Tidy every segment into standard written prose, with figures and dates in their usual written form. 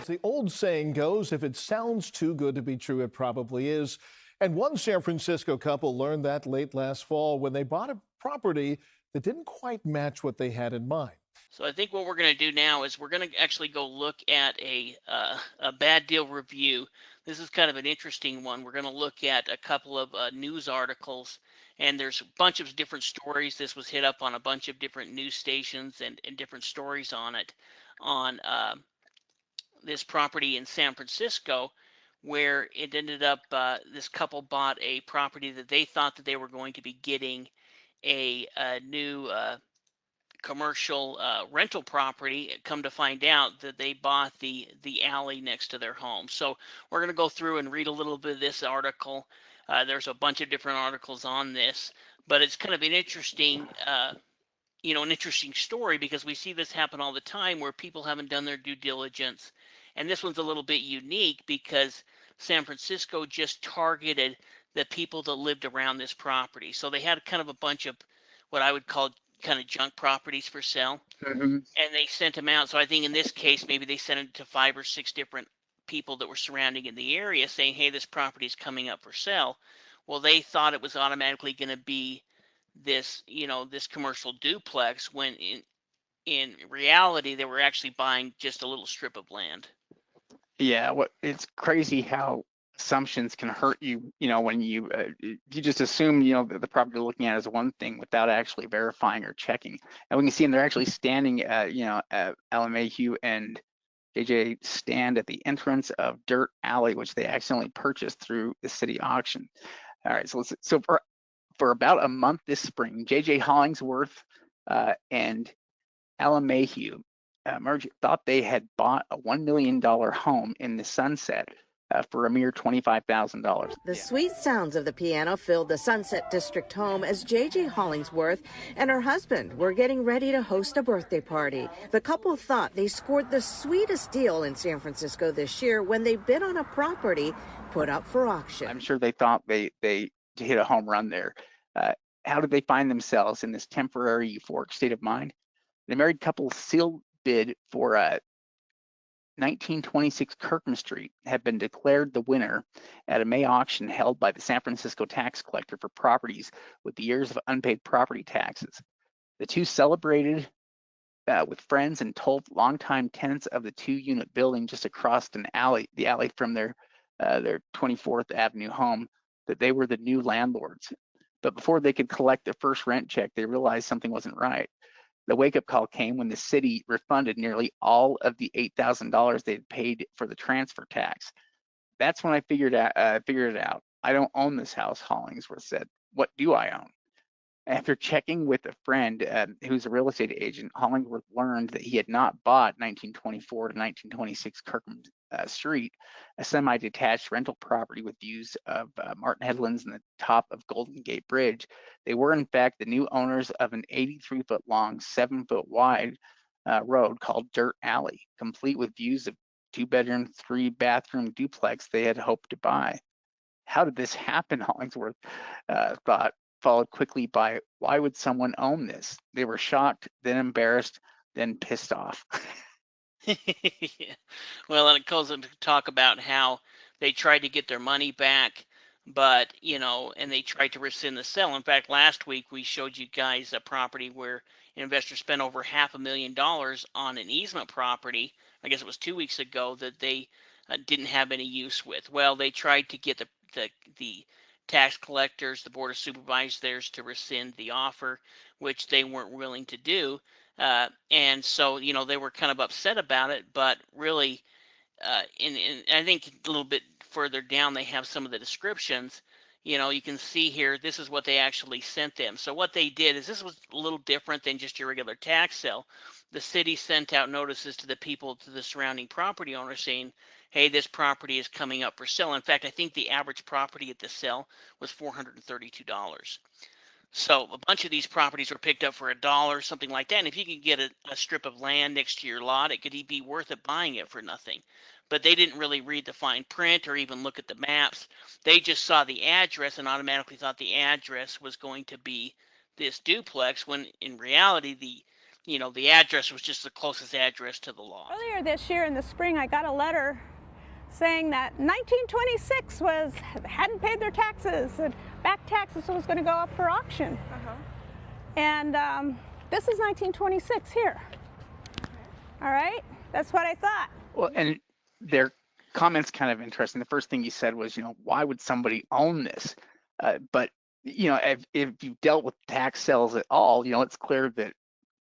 the old saying goes, if it sounds too good to be true, it probably is. And one San Francisco couple learned that late last fall when they bought a property that didn't quite match what they had in mind. So I think what we're going to do now is we're going to actually go look at a bad deal review. This is kind of an interesting one. We're going to look at a couple of news articles, and there's a bunch of different stories. This was hit up on a bunch of different news stations and different stories on it, on this property in San Francisco, where it ended up this couple bought a property that they thought that they were going to be getting a new commercial rental property. Come to find out that they bought the alley next to their home. So we're going to go through and read a little bit of this article. There's a bunch of different articles on this, but it's kind of an interesting an interesting story, because we see this happen all the time where people haven't done their due diligence. And this one's a little bit unique because San Francisco just targeted the people that lived around this property. So they had kind of a bunch of what I would call kind of junk properties for sale, Hmm. and they sent them out. So I think in this case, maybe they sent it to 5 or 6 different people that were surrounding in the area saying, hey, this property is coming up for sale. Well, they thought it was automatically going to be this commercial duplex, when in reality they were actually buying just a little strip of land. Yeah, it's crazy how assumptions can hurt you. When you just assume the property you're looking at is one thing without actually verifying or checking. And we can see them; they're actually standing Mayhew and JJ stand at the entrance of Dirt Alley, which they accidentally purchased through the city auction. All right, so for about a month this spring, JJ Hollingsworth and Mayhew thought they had bought a $1 million home in the Sunset for a mere $25,000. The sweet sounds of the piano filled the Sunset District home as J.J. Hollingsworth and her husband were getting ready to host a birthday party. The couple thought they scored the sweetest deal in San Francisco this year when they bid on a property put up for auction. I'm sure they thought they hit a home run there. How did they find themselves in this temporary euphoric state of mind? The married couple sealed bid for 1926 Kirkham Street had been declared the winner at a May auction held by the San Francisco tax collector for properties with years of unpaid property taxes. The two celebrated with friends and told longtime tenants of the 2-unit building just across the alley from their 24th Avenue home, that they were the new landlords. But before they could collect their first rent check, they realized something wasn't right. The wake-up call came when the city refunded nearly all of the $8,000 they had paid for the transfer tax. That's when I figured it out. I don't own this house, Hollingsworth said. What do I own? After checking with a friend who's a real estate agent, Hollingsworth learned that he had not bought 1924 to 1926 Kirkham Street, a semi-detached rental property with views of Martin Headlands and the top of Golden Gate Bridge. They were, in fact, the new owners of an 83-foot long, 7-foot wide road called Dirt Alley, complete with views of 2-bedroom, 3-bathroom duplex they had hoped to buy. How did this happen, Hollingsworth thought, followed quickly by, why would someone own this? They were shocked, then embarrassed, then pissed off. Yeah. Well, and it goes on to talk about how they tried to get their money back, but and they tried to rescind the sale. In fact, last week we showed you guys a property where an investor spent over $500,000 on an easement property. I guess it was 2 weeks ago, that they didn't have any use with. Well, they tried to get the tax collectors, the board of supervisors, to rescind the offer, which they weren't willing to do. And so, they were kind of upset about it, but really, I think a little bit further down, they have some of the descriptions. You can see here, this is what they actually sent them. So what they did is, this was a little different than just your regular tax sale. The city sent out notices to the surrounding property owners saying, hey, this property is coming up for sale. In fact, I think the average property at the sale was $432. So a bunch of these properties were picked up for $1, something like that. And if you could get a strip of land next to your lot, it could be worth it buying it for nothing. But they didn't really read the fine print or even look at the maps. They just saw the address and automatically thought the address was going to be this duplex, when in reality the address was just the closest address to the lot. Earlier this year in the spring, I got a letter saying that 1926 hadn't paid their taxes, and back taxes was going to go up for auction. And this is 1926 here. All right, that's what I thought. Well, and their comments kind of interesting. The first thing you said was, why would somebody own this? But if you've dealt with tax sales at all, it's clear that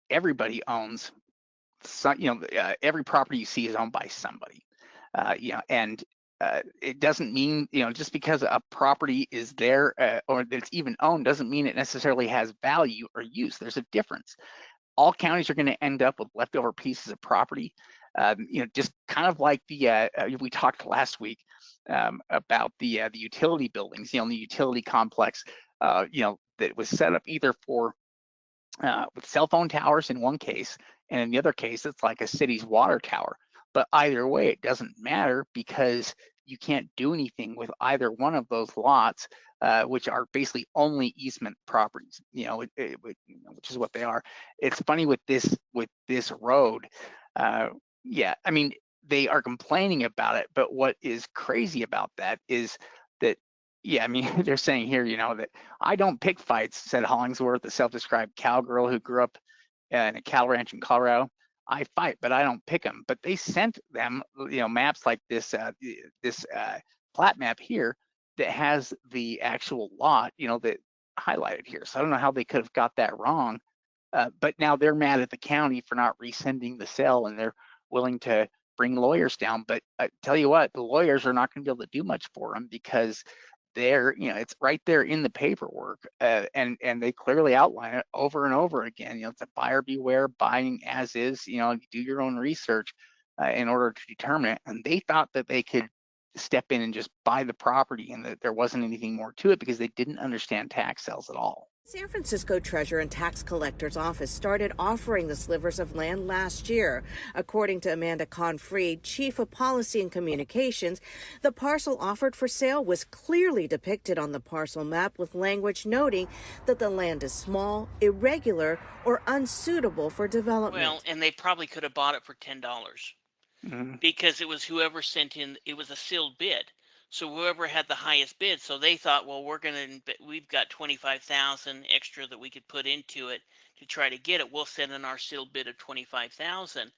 everybody owns every property you see is owned by somebody. And it doesn't mean, just because a property is there or that it's even owned doesn't mean it necessarily has value or use. There's a difference. All counties are going to end up with leftover pieces of property. Just kind of like we talked last week about the utility buildings, the utility complex, that was set up either for with cell phone towers in one case, and in the other case, it's like a city's water tower. But either way, it doesn't matter because you can't do anything with either one of those lots, which are basically only easement properties, which is what they are. It's funny with this road. I mean, they are complaining about it, but what is crazy about that is that, they're saying here, that I don't pick fights, said Hollingsworth, the self-described cowgirl who grew up in a cattle ranch in Colorado. I fight, but I don't pick them. But they sent them, maps like this plat map here that has the actual lot, that highlighted here. So I don't know how they could have got that wrong. But now they're mad at the county for not rescinding the sale, and they're willing to bring lawyers down. But I tell you what, the lawyers are not going to be able to do much for them because it's right there in the paperwork, and they clearly outline it over and over again. It's a buyer beware, buying as is. You do your own research in order to determine it. And they thought that they could step in and just buy the property, and that there wasn't anything more to it because they didn't understand tax sales at all. San Francisco Treasurer and Tax Collector's Office started offering the slivers of land last year. According to Amanda Confrey, Chief of Policy and Communications, the parcel offered for sale was clearly depicted on the parcel map with language noting that the land is small, irregular, or unsuitable for development. Well, and they probably could have bought it for $10 because it was whoever sent in, it was a sealed bid. So whoever had the highest bid, so they thought, well, we've got 25,000 extra that we could put into it to try to get it. We'll send in our sealed bid of 25,000.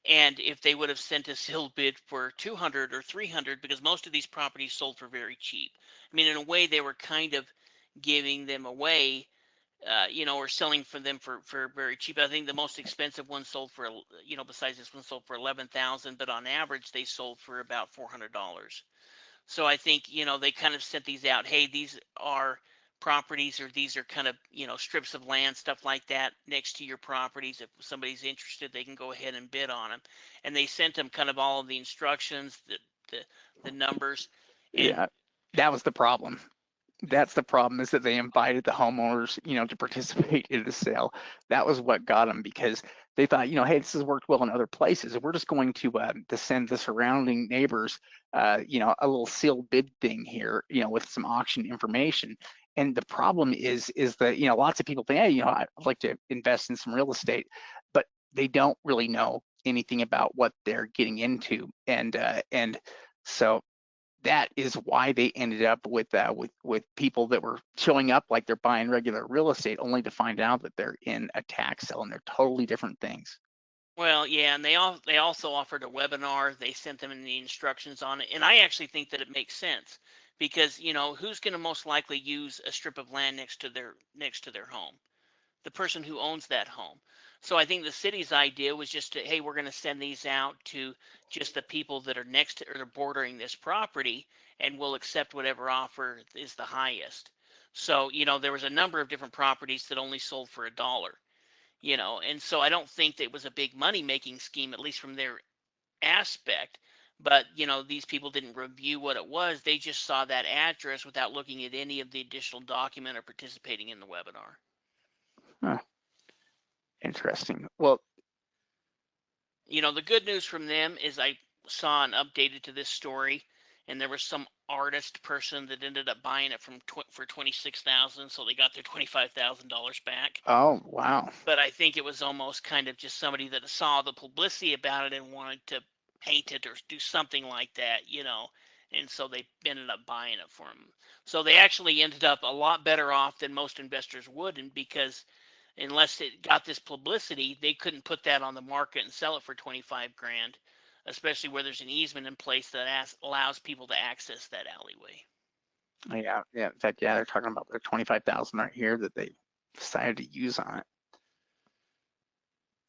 And if they would have sent a sealed bid for 200 or 300, because most of these properties sold for very cheap. I mean, in a way, they were kind of giving them away, or selling for them for very cheap. I think the most expensive one sold for, besides this one, sold for 11,000, but on average, they sold for about $400. So I think, they kind of sent these out. Hey, these are properties, or these are kind of, strips of land, stuff like that next to your properties. If somebody's interested, they can go ahead and bid on them. And they sent them kind of all of the instructions, the numbers. Yeah, that was the problem. That's the problem, is that they invited the homeowners, to participate in the sale. That was what got them, because they thought, hey, this has worked well in other places. We're just going to send the surrounding neighbors, a little sealed bid thing here, with some auction information. And the problem is that, lots of people think, hey, I'd like to invest in some real estate, but they don't really know anything about what they're getting into. And so that is why they ended up with people that were showing up like they're buying regular real estate, only to find out that they're in a tax sale, and they're totally different things. Well, yeah, and they also offered a webinar. They sent them the instructions on it, and I actually think that it makes sense because who's going to most likely use a strip of land next to their home? The person who owns that home. So I think the city's idea was just hey, we're going to send these out to just the people that are next to or bordering this property, and we'll accept whatever offer is the highest. So, there was a number of different properties that only sold for $1, and so I don't think that it was a big money making scheme, at least from their aspect. But, these people didn't review what it was. They just saw that address without looking at any of the additional document or participating in the webinar. Huh. Interesting. Well, the good news from them is I saw an updated to this story, and there was some artist person that ended up buying it for $26,000, so they got their $25,000 back. Oh, wow. But I think it was almost kind of just somebody that saw the publicity about it and wanted to paint it or do something like that, and so they ended up buying it for them. So they actually ended up a lot better off than most investors would, and because unless it got this publicity, they couldn't put that on the market and sell it for 25 grand, especially where there's an easement in place that allows people to access that alleyway. Yeah. In fact, they're talking about their 25,000 right here that they decided to use on it.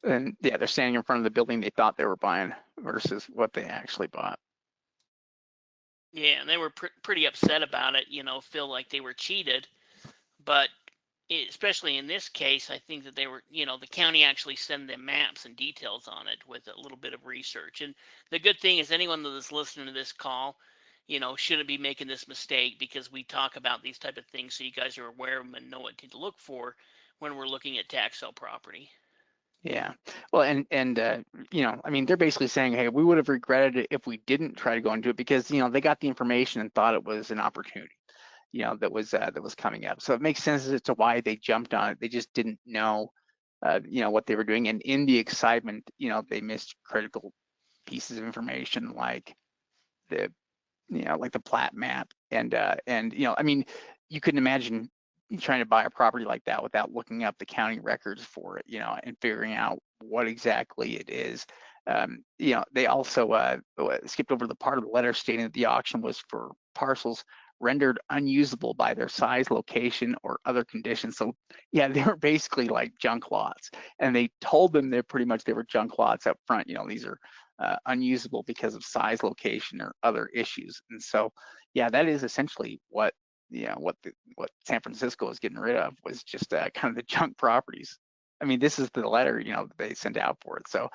And they're standing in front of the building they thought they were buying versus what they actually bought. Yeah, and they were pretty upset about it, feel like they were cheated. But especially in this case, I think that they were, the county actually sent them maps and details on it with a little bit of research. And the good thing is anyone that is listening to this call, shouldn't be making this mistake, because we talk about these type of things so you guys are aware of them and know what to look for when we're looking at tax sale property. Yeah. Well, and I mean, they're basically saying, hey, we would have regretted it if we didn't try to go into it, because, they got the information and thought it was an opportunity, that was coming up. So it makes sense as to why they jumped on it. They just didn't know, what they were doing. And in the excitement, they missed critical pieces of information like the, like the plat map. And I mean, you couldn't imagine trying to buy a property like that without looking up the county records for it, and figuring out what exactly it is. They also skipped over the part of the letter stating that the auction was for parcels rendered unusable by their size, location, or other conditions. So yeah, they were basically like junk lots, and they told them they were junk lots up front. These are unusable because of size, location, or other issues. And so yeah, that is essentially what San Francisco is getting rid of, was just kind of the junk properties. I mean, this is the letter, that they sent out for it. So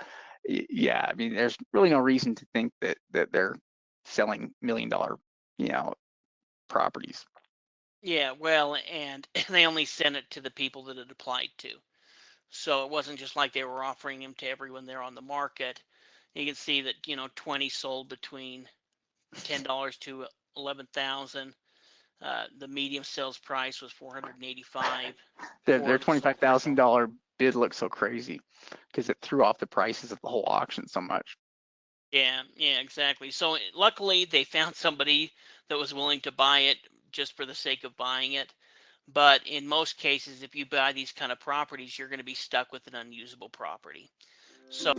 yeah, I mean, there's really no reason to think that they're selling $1 million, properties. Yeah, well, and they only sent it to the people that it applied to. So it wasn't just like they were offering them to everyone there on the market. You can see that, 20 sold between $10 to $11,000. The medium sales price was $485. Their $25,000 bid looks so crazy because it threw off the prices of the whole auction so much. Yeah, exactly. So luckily they found somebody that was willing to buy it just for the sake of buying it. But in most cases, if you buy these kind of properties, you're going to be stuck with an unusable property. So